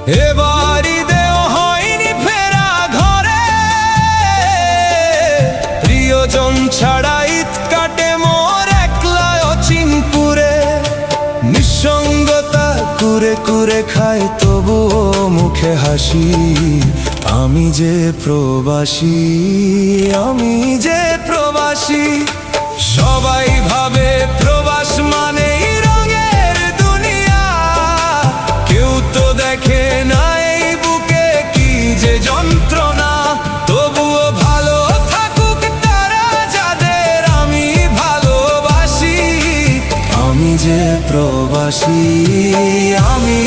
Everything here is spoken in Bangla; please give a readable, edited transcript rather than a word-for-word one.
এবার ঈদেও হয়নি ফেরা ঘরে, প্রিয়জন ছাড়া ঈদ কাটে মোর একলা অচিনপুরে। নিঃসঙ্গতা কুরে কুরে খায় তবুও মুখে হাসি, আমি যে প্রবাসী, আমি যে প্রবাসী। সবাই ভাবে প্রবাস মানেই রঙের দুনিয়া, কেউ তো দেখে না এই বুকে কি যে যন্ত্রণা। তবুও ভালো থাকুক তারা যাদের আমি ভালোবাসি, আমি যে প্রবাসী, আমি